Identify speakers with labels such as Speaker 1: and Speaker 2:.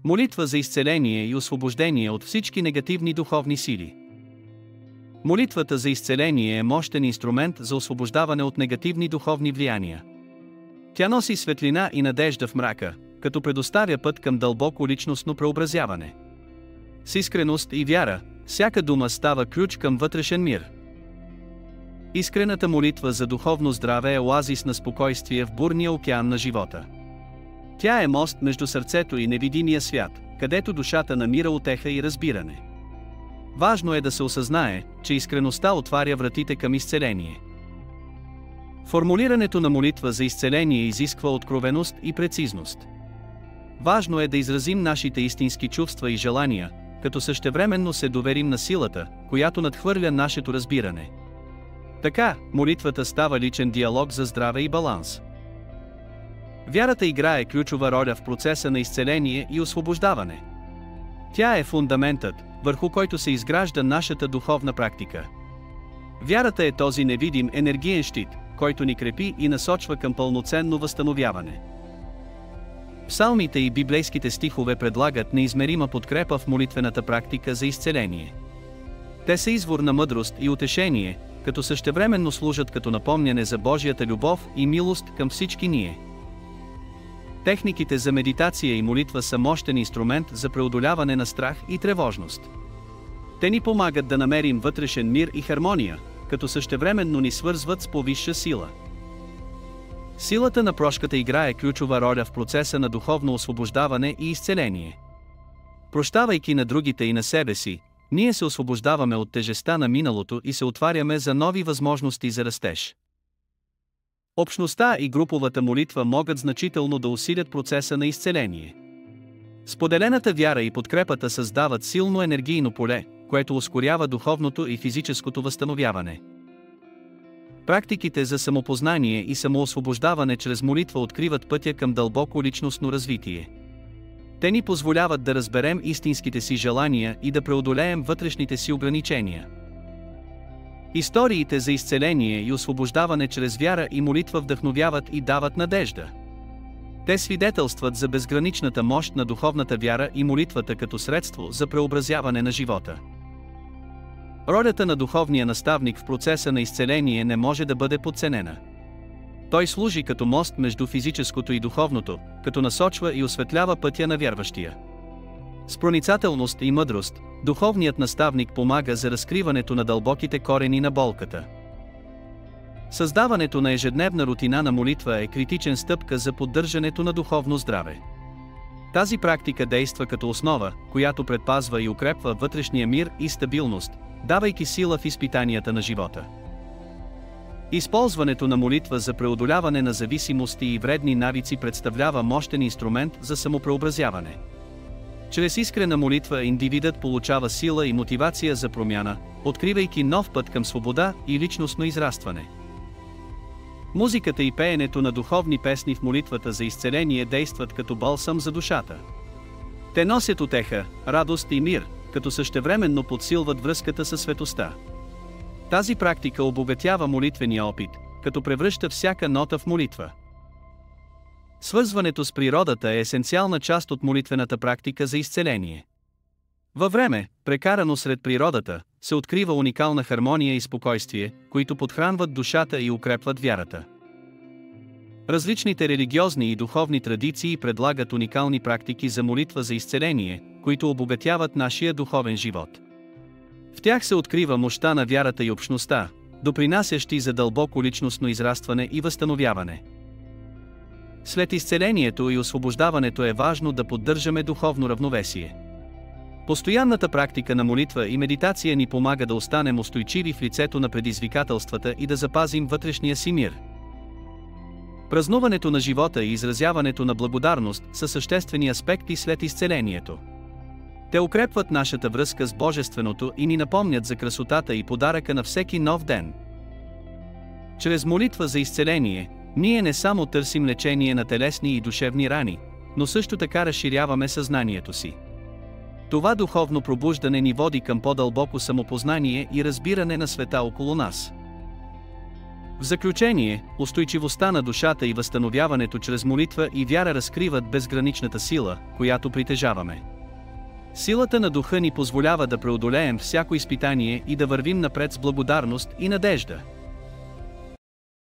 Speaker 1: Молитва за изцеление и освобождение от всички негативни духовни сили. Молитвата за изцеление е мощен инструмент за освобождаване от негативни духовни влияния. Тя носи светлина и надежда в мрака, като предоставя път към дълбоко личностно преобразяване. С искреност и вяра, всяка дума става ключ към вътрешен мир. Искрената молитва за духовно здраве е оазис на спокойствие в бурния океан на живота. Тя е мост между сърцето и невидимия свят, където душата намира утеха и разбиране. Важно е да се осъзнае, че искреността отваря вратите към изцеление. Формулирането на молитва за изцеление изисква откровеност и прецизност. Важно е да изразим нашите истински чувства и желания, като същевременно се доверим на силата, която надхвърля нашето разбиране. Така, молитвата става личен диалог за здраве и баланс. Вярата играе ключова роля в процеса на изцеление и освобождаване. Тя е фундаментът, върху който се изгражда нашата духовна практика. Вярата е този невидим енергиен щит, който ни крепи и насочва към пълноценно възстановяване. Псалмите и библейските стихове предлагат неизмерима подкрепа в молитвената практика за изцеление. Те са извор на мъдрост и утешение, като същевременно служат като напомняне за Божията любов и милост към всички ние. Техниките за медитация и молитва са мощен инструмент за преодоляване на страх и тревожност. Те ни помагат да намерим вътрешен мир и хармония, като същевременно ни свързват с повисша сила. Силата на прошката играе ключова роля в процеса на духовно освобождаване и изцеление. Прощавайки на другите и на себе си, ние се освобождаваме от тежестта на миналото и се отваряме за нови възможности за растеж. Общността и груповата молитва могат значително да усилят процеса на изцеление. Споделената вяра и подкрепата създават силно енергийно поле, което ускорява духовното и физическото възстановяване. Практиките за самопознание и самоосвобождаване чрез молитва откриват пътя към дълбоко личностно развитие. Те ни позволяват да разберем истинските си желания и да преодолеем вътрешните си ограничения. Историите за изцеление и освобождаване чрез вяра и молитва вдъхновяват и дават надежда. Те свидетелстват за безграничната мощ на духовната вяра и молитвата като средство за преобразяване на живота. Ролята на духовния наставник в процеса на изцеление не може да бъде подценена. Той служи като мост между физическото и духовното, като насочва и осветлява пътя на вярващия. С проницателност и мъдрост, духовният наставник помага за разкриването на дълбоките корени на болката. Създаването на ежедневна рутина на молитва е критичен стъпка за поддържането на духовно здраве. Тази практика действа като основа, която предпазва и укрепва вътрешния мир и стабилност, давайки сила в изпитанията на живота. Използването на молитва за преодоляване на зависимости и вредни навици представлява мощен инструмент за самопреобразяване. Чрез искрена молитва индивидът получава сила и мотивация за промяна, откривайки нов път към свобода и личностно израстване. Музиката и пеенето на духовни песни в молитвата за изцеление действат като балсам за душата. Те носят утеха, радост и мир, като същевременно подсилват връзката със светостта. Тази практика обогатява молитвения опит, като превръща всяка нота в молитва. Свързването с природата е есенциална част от молитвената практика за изцеление. Във време, прекарано сред природата, се открива уникална хармония и спокойствие, които подхранват душата и укрепват вярата. Различните религиозни и духовни традиции предлагат уникални практики за молитва за изцеление, които обогатяват нашия духовен живот. В тях се открива мощта на вярата и общността, допринасящи за дълбоко личностно израстване и възстановяване. След изцелението и освобождаването е важно да поддържаме духовно равновесие. Постоянната практика на молитва и медитация ни помага да останем устойчиви в лицето на предизвикателствата и да запазим вътрешния си мир. Празнуването на живота и изразяването на благодарност са съществени аспекти след изцелението. Те укрепват нашата връзка с Божественото и ни напомнят за красотата и подаръка на всеки нов ден. Чрез молитва за изцеление, ние не само търсим лечение на телесни и душевни рани, но също така разширяваме съзнанието си. Това духовно пробуждане ни води към по-дълбоко самопознание и разбиране на света около нас. В заключение, устойчивостта на душата и възстановяването чрез молитва и вяра разкриват безграничната сила, която притежаваме. Силата на духа ни позволява да преодолеем всяко изпитание и да вървим напред с благодарност и надежда.